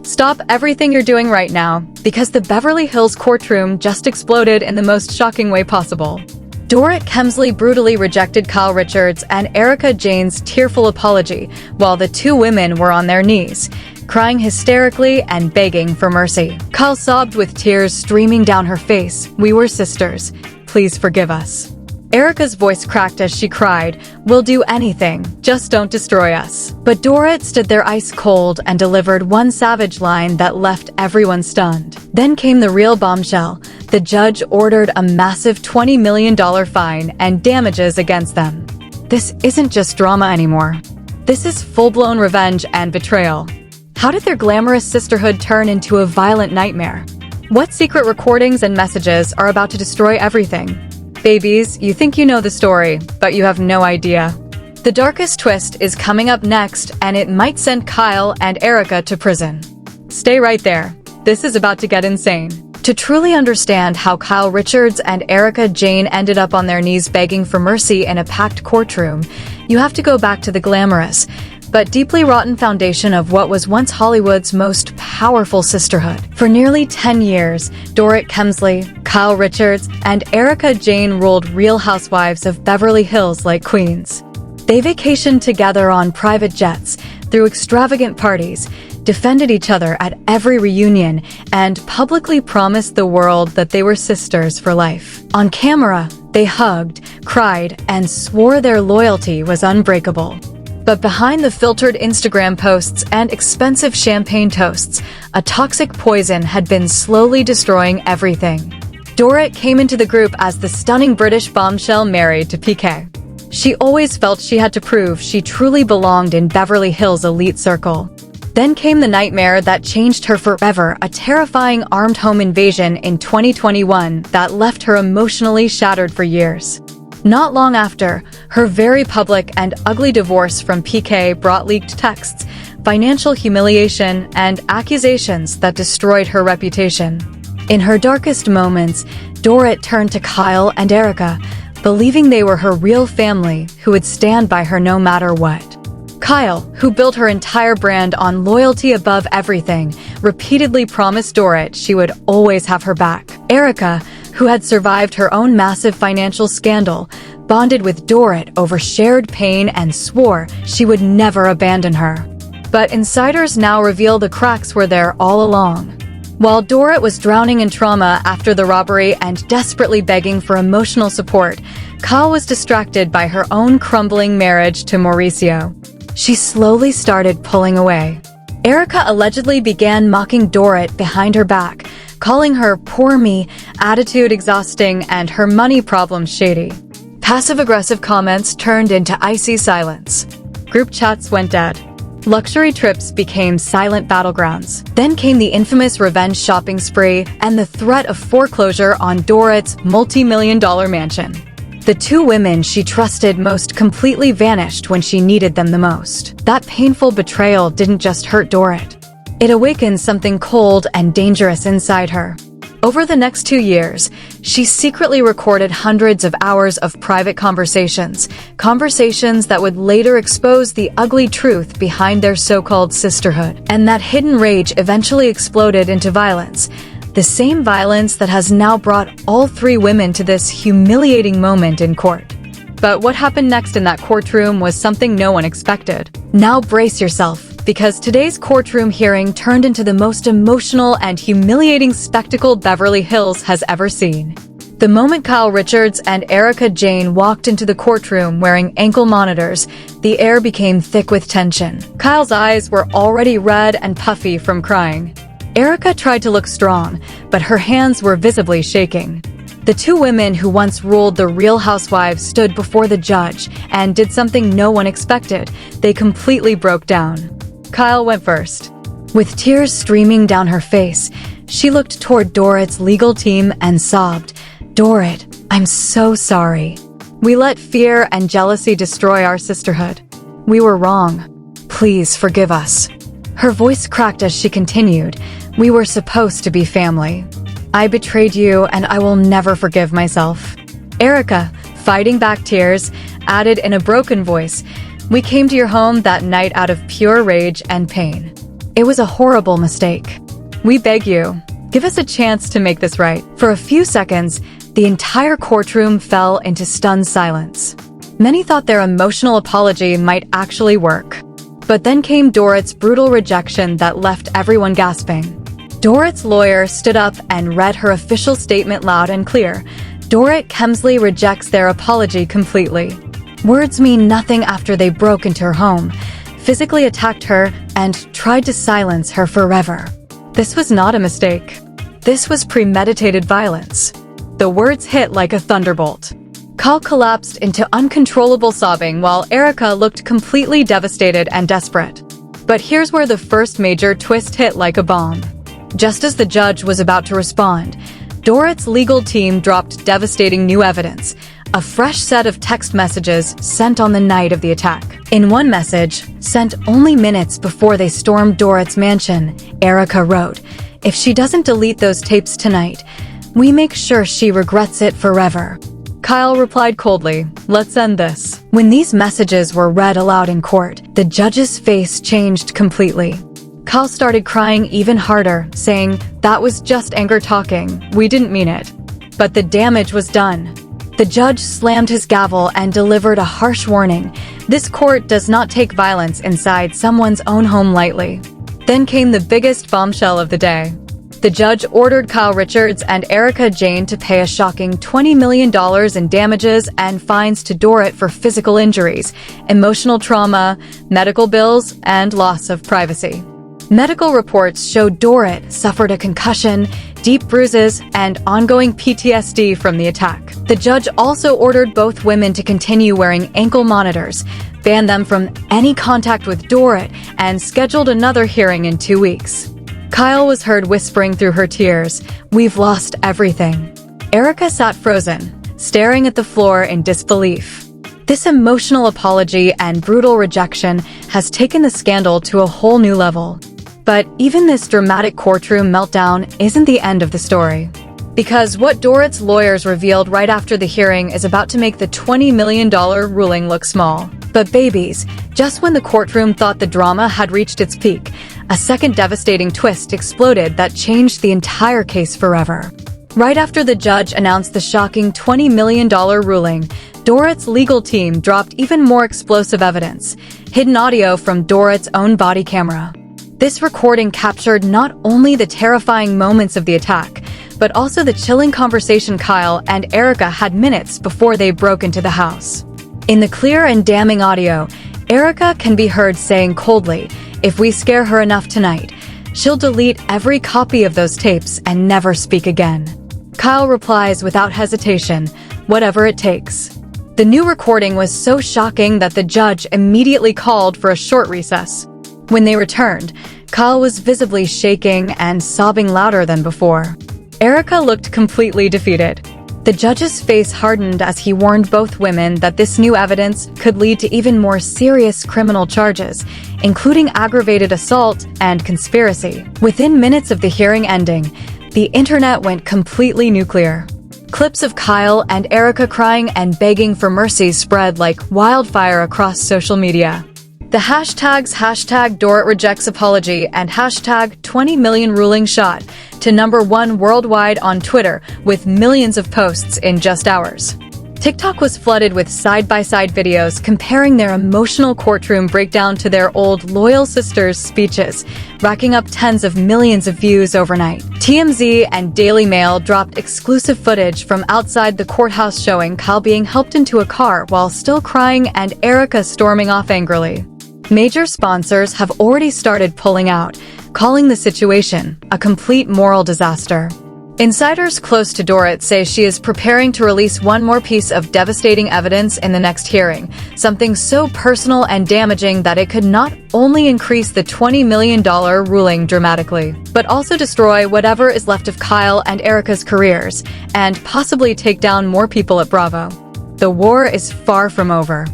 Stop everything you're doing right now, because the Beverly Hills courtroom just exploded in the most shocking way possible. Dorit Kemsley brutally rejected Kyle Richards and Erika Jayne's tearful apology while the two women were on their knees, crying hysterically and begging for mercy. Kyle sobbed with tears streaming down her face. "We were sisters. Please forgive us." Erika's voice cracked as she cried, "We'll do anything, just don't destroy us." But Dorit stood there ice cold and delivered one savage line that left everyone stunned. Then came the real bombshell. The judge ordered a massive $20 million fine and damages against them. This isn't just drama anymore. This is full-blown revenge and betrayal. How did their glamorous sisterhood turn into a violent nightmare? What secret recordings and messages are about to destroy everything? Babies, you think you know the story, but you have no idea. The darkest twist is coming up next, and it might send Kyle and Erika to prison. Stay right there. This is about to get insane. To truly understand how Kyle Richards and Erika Jayne ended up on their knees begging for mercy in a packed courtroom, you have to go back to the glamorous, but deeply rotten foundation of what was once Hollywood's most powerful sisterhood. For nearly 10 years, Dorit Kemsley, Kyle Richards, and Erika Jayne ruled Real Housewives of Beverly Hills like queens. They vacationed together on private jets, threw extravagant parties, defended each other at every reunion, and publicly promised the world that they were sisters for life. On camera, they hugged, cried, and swore their loyalty was unbreakable. But behind the filtered Instagram posts and expensive champagne toasts, a toxic poison had been slowly destroying everything. Dorit came into the group as the stunning British bombshell married to PK. She always felt she had to prove she truly belonged in Beverly Hills' elite circle. Then came the nightmare that changed her forever, a terrifying armed home invasion in 2021 that left her emotionally shattered for years. Not long after, her very public and ugly divorce from PK brought leaked texts, financial humiliation, and accusations that destroyed her reputation. In her darkest moments, Dorit turned to Kyle and Erika, believing they were her real family who would stand by her no matter what. Kyle, who built her entire brand on loyalty above everything, repeatedly promised Dorit she would always have her back. Erika, who had survived her own massive financial scandal, bonded with Dorit over shared pain and swore she would never abandon her. But insiders now reveal the cracks were there all along. While Dorit was drowning in trauma after the robbery and desperately begging for emotional support, Kyle was distracted by her own crumbling marriage to Mauricio. She slowly started pulling away. Erika allegedly began mocking Dorit behind her back, calling her poor me, attitude exhausting, and her money problems shady. Passive-aggressive comments turned into icy silence. Group chats went dead. Luxury trips became silent battlegrounds. Then came the infamous revenge shopping spree and the threat of foreclosure on Dorit's multi-million-dollar mansion. The two women she trusted most completely vanished when she needed them the most. That painful betrayal didn't just hurt Dorit. It awakened something cold and dangerous inside her. Over the next 2 years, she secretly recorded hundreds of hours of private conversations that would later expose the ugly truth behind their so-called sisterhood. And that hidden rage eventually exploded into violence. The same violence that has now brought all three women to this humiliating moment in court. But what happened next in that courtroom was something no one expected. Now brace yourself, because today's courtroom hearing turned into the most emotional and humiliating spectacle Beverly Hills has ever seen. The moment Kyle Richards and Erika Jayne walked into the courtroom wearing ankle monitors, the air became thick with tension. Kyle's eyes were already red and puffy from crying. Erika tried to look strong, but her hands were visibly shaking. The two women who once ruled the Real Housewives stood before the judge and did something no one expected. They completely broke down. Kyle went first. With tears streaming down her face, she looked toward Dorit's legal team and sobbed, "Dorit, I'm so sorry. We let fear and jealousy destroy our sisterhood. We were wrong. Please forgive us." Her voice cracked as she continued, "We were supposed to be family. I betrayed you and I will never forgive myself." Erika, fighting back tears, added in a broken voice, "We came to your home that night out of pure rage and pain." It was a horrible mistake. We beg you, give us a chance to make this right. For a few seconds, the entire courtroom fell into stunned silence. Many thought their emotional apology might actually work. But then came Dorit's brutal rejection that left everyone gasping. Dorit's lawyer stood up and read her official statement loud and clear. Dorit Kemsley rejects their apology completely. Words mean nothing after they broke into her home, physically attacked her, and tried to silence her forever. This was not a mistake. This was premeditated violence. The words hit like a thunderbolt. Kyle collapsed into uncontrollable sobbing while Erika looked completely devastated and desperate. But here's where the first major twist hit like a bomb. Just as the judge was about to respond, Dorit's legal team dropped devastating new evidence, a fresh set of text messages sent on the night of the attack. In one message, sent only minutes before they stormed Dorit's mansion, Erika wrote, "If she doesn't delete those tapes tonight, we make sure she regrets it forever." Kyle replied coldly, "Let's end this." When these messages were read aloud in court, the judge's face changed completely. Kyle started crying even harder, saying, "That was just anger talking. We didn't mean it." But the damage was done. The judge slammed his gavel and delivered a harsh warning. This court does not take violence inside someone's own home lightly. Then came the biggest bombshell of the day. The judge ordered Kyle Richards and Erika Jayne to pay a shocking $20 million in damages and fines to Dorit for physical injuries, emotional trauma, medical bills, and loss of privacy. Medical reports showed Dorit suffered a concussion, deep bruises, and ongoing PTSD from the attack. The judge also ordered both women to continue wearing ankle monitors, banned them from any contact with Dorit, and scheduled another hearing in 2 weeks. Kyle was heard whispering through her tears, "We've lost everything." Erika sat frozen, staring at the floor in disbelief. This emotional apology and brutal rejection has taken the scandal to a whole new level. But even this dramatic courtroom meltdown isn't the end of the story. Because what Dorit's lawyers revealed right after the hearing is about to make the $20 million ruling look small. But babies, just when the courtroom thought the drama had reached its peak, a second devastating twist exploded that changed the entire case forever. Right after the judge announced the shocking $20 million ruling, Dorit's legal team dropped even more explosive evidence, hidden audio from Dorit's own body camera. This recording captured not only the terrifying moments of the attack, but also the chilling conversation Kyle and Erika had minutes before they broke into the house. In the clear and damning audio, Erika can be heard saying coldly, "If we scare her enough tonight, she'll delete every copy of those tapes and never speak again." Kyle replies without hesitation, "Whatever it takes." The new recording was so shocking that the judge immediately called for a short recess. When they returned, Kyle was visibly shaking and sobbing louder than before. Erika looked completely defeated. The judge's face hardened as he warned both women that this new evidence could lead to even more serious criminal charges, including aggravated assault and conspiracy. Within minutes of the hearing ending, the internet went completely nuclear. Clips of Kyle and Erika crying and begging for mercy spread like wildfire across social media. The hashtags #Dorit rejects apology and #20 million ruling shot to #1 worldwide on Twitter with millions of posts in just hours. TikTok was flooded with side-by-side videos comparing their emotional courtroom breakdown to their old loyal sisters' speeches, racking up tens of millions of views overnight. TMZ and Daily Mail dropped exclusive footage from outside the courthouse showing Kyle being helped into a car while still crying and Erika storming off angrily. Major sponsors have already started pulling out, calling the situation a complete moral disaster. Insiders close to Dorit say she is preparing to release one more piece of devastating evidence in the next hearing, something so personal and damaging that it could not only increase the $20 million ruling dramatically, but also destroy whatever is left of Kyle and Erika's careers, and possibly take down more people at Bravo. The war is far from over.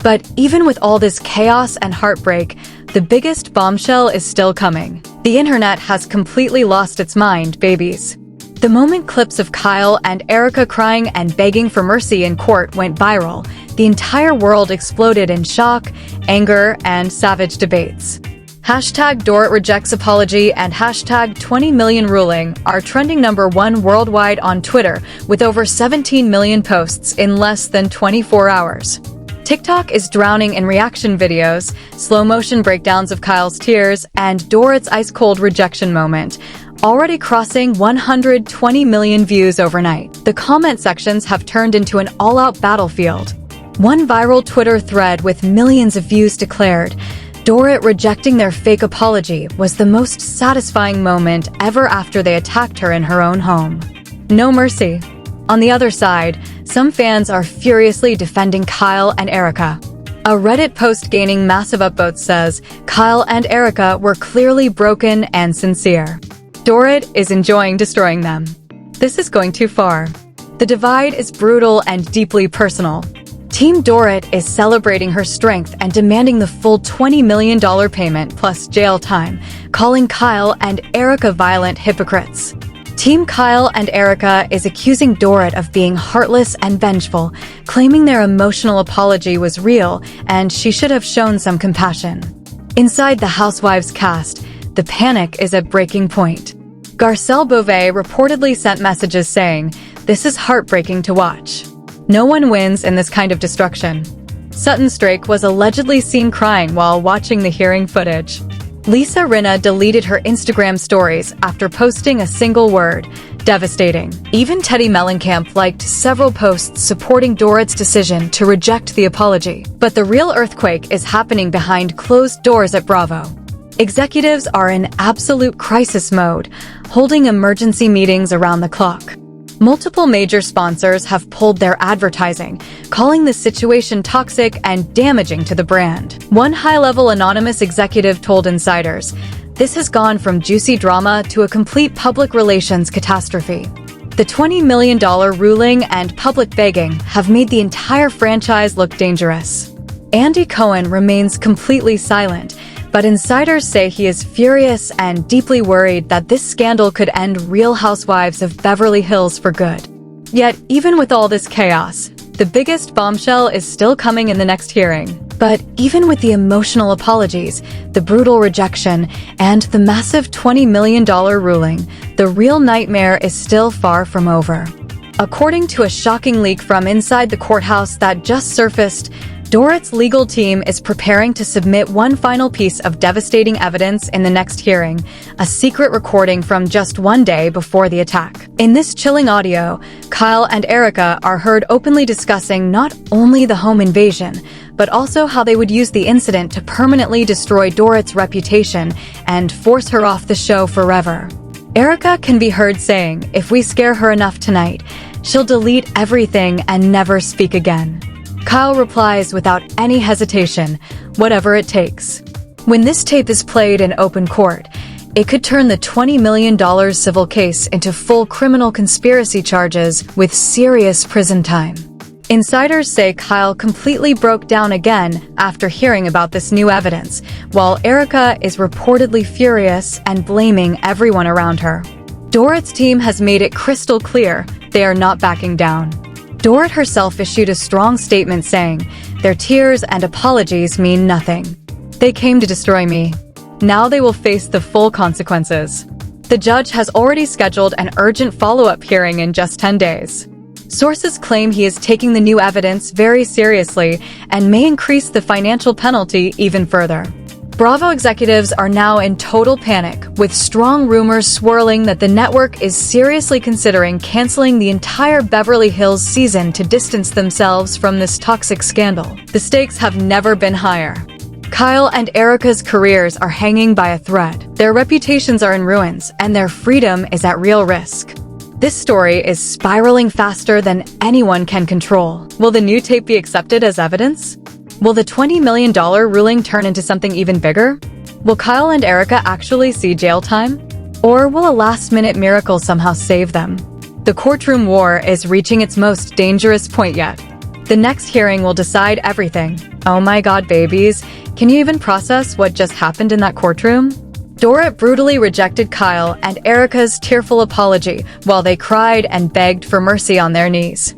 But even with all this chaos and heartbreak, the biggest bombshell is still coming. The internet has completely lost its mind, babies. The moment clips of Kyle and Erika crying and begging for mercy in court went viral, the entire world exploded in shock, anger, and savage debates. Hashtag Dorit rejects apology and hashtag 20 million ruling are trending #1 worldwide on Twitter with over 17 million posts in less than 24 hours. TikTok is drowning in reaction videos, slow-motion breakdowns of Kyle's tears, and Dorit's ice-cold rejection moment, already crossing 120 million views overnight. The comment sections have turned into an all-out battlefield. One viral Twitter thread with millions of views declared, "Dorit rejecting their fake apology was the most satisfying moment ever after they attacked her in her own home. No mercy." On the other side, some fans are furiously defending Kyle and Erika. A Reddit post gaining massive upvotes says, "Kyle and Erika were clearly broken and sincere. Dorit is enjoying destroying them. This is going too far." The divide is brutal and deeply personal. Team Dorit is celebrating her strength and demanding the full $20 million payment plus jail time, calling Kyle and Erika violent hypocrites. Team Kyle and Erika is accusing Dorit of being heartless and vengeful, claiming their emotional apology was real and she should have shown some compassion. Inside the Housewives cast, the panic is at breaking point. Garcelle Beauvais reportedly sent messages saying, "This is heartbreaking to watch. No one wins in this kind of destruction." Sutton Strake was allegedly seen crying while watching the hearing footage. Lisa Rinna deleted her Instagram stories after posting a single word, "devastating." Even Teddy Mellencamp liked several posts supporting Dorit's decision to reject the apology. But the real earthquake is happening behind closed doors at Bravo. Executives are in absolute crisis mode, holding emergency meetings around the clock. Multiple major sponsors have pulled their advertising, calling the situation toxic and damaging to the brand. One high-level anonymous executive told insiders, "This has gone from juicy drama to a complete public relations catastrophe." The $20 million ruling and public begging have made the entire franchise look dangerous. Andy Cohen remains completely silent, but insiders say he is furious and deeply worried that this scandal could end Real Housewives of Beverly Hills for good. Yet, even with all this chaos, the biggest bombshell is still coming in the next hearing. But even with the emotional apologies, the brutal rejection, and the massive $20 million ruling, the real nightmare is still far from over. According to a shocking leak from inside the courthouse that just surfaced, Dorit's legal team is preparing to submit one final piece of devastating evidence in the next hearing, a secret recording from just one day before the attack. In this chilling audio, Kyle and Erika are heard openly discussing not only the home invasion, but also how they would use the incident to permanently destroy Dorit's reputation and force her off the show forever. Erika can be heard saying, "If we scare her enough tonight, she'll delete everything and never speak again." Kyle replies without any hesitation, "Whatever it takes." When this tape is played in open court, it could turn the $20 million civil case into full criminal conspiracy charges with serious prison time. Insiders say Kyle completely broke down again after hearing about this new evidence, while Erika is reportedly furious and blaming everyone around her. Dorit's team has made it crystal clear they are not backing down. Dorit herself issued a strong statement saying, "Their tears and apologies mean nothing. They came to destroy me. Now they will face the full consequences." The judge has already scheduled an urgent follow-up hearing in just 10 days. Sources claim he is taking the new evidence very seriously and may increase the financial penalty even further. Bravo executives are now in total panic, with strong rumors swirling that the network is seriously considering canceling the entire Beverly Hills season to distance themselves from this toxic scandal. The stakes have never been higher. Kyle and Erika's careers are hanging by a thread. Their reputations are in ruins, and their freedom is at real risk. This story is spiraling faster than anyone can control. Will the new tape be accepted as evidence? Will the $20 million ruling turn into something even bigger? Will Kyle and Erika actually see jail time? Or will a last-minute miracle somehow save them? The courtroom war is reaching its most dangerous point yet. The next hearing will decide everything. Oh my god, babies. Can you even process what just happened in that courtroom? Dorit brutally rejected Kyle and Erika's tearful apology while they cried and begged for mercy on their knees.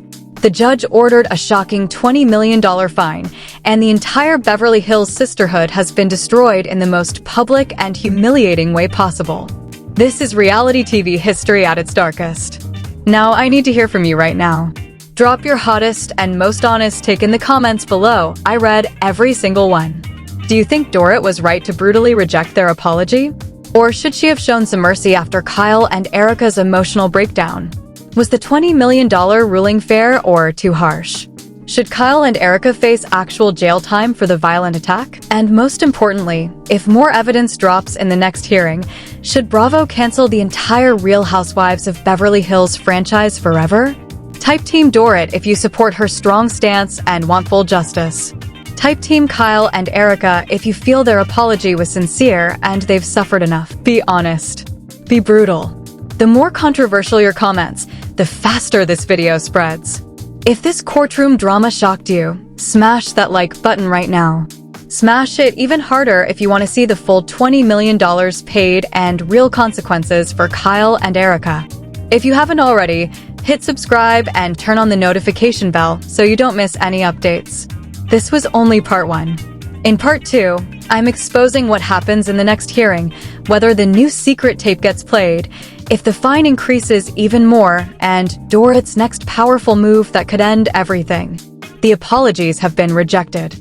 The judge ordered a shocking $20 million fine, and the entire Beverly Hills sisterhood has been destroyed in the most public and humiliating way possible. This is reality TV history at its darkest. Now I need to hear from you right now. Drop your hottest and most honest take in the comments below. I read every single one. Do you think Dorit was right to brutally reject their apology? Or should she have shown some mercy after Kyle and Erika's emotional breakdown? Was the $20 million ruling fair or too harsh? Should Kyle and Erika face actual jail time for the violent attack? And most importantly, if more evidence drops in the next hearing, should Bravo cancel the entire Real Housewives of Beverly Hills franchise forever? Type Team Dorit if you support her strong stance and want full justice. Type Team Kyle and Erika if you feel their apology was sincere and they've suffered enough. Be honest. Be brutal. The more controversial your comments, the faster this video spreads. If this courtroom drama shocked you, smash that like button right now. Smash it even harder if you want to see the full $20 million paid and real consequences for Kyle and Erika. If you haven't already, hit subscribe and turn on the notification bell so you don't miss any updates. This was only part 1. In part 2, I'm exposing what happens in the next hearing, whether the new secret tape gets played, if the fine increases even more, and Dorit's next powerful move that could end everything. The apologies have been rejected.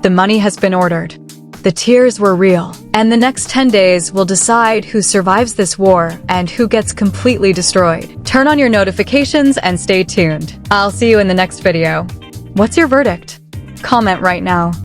The money has been ordered. The tears were real. And the next 10 days will decide who survives this war and who gets completely destroyed. Turn on your notifications and stay tuned. I'll see you in the next video. What's your verdict? Comment right now.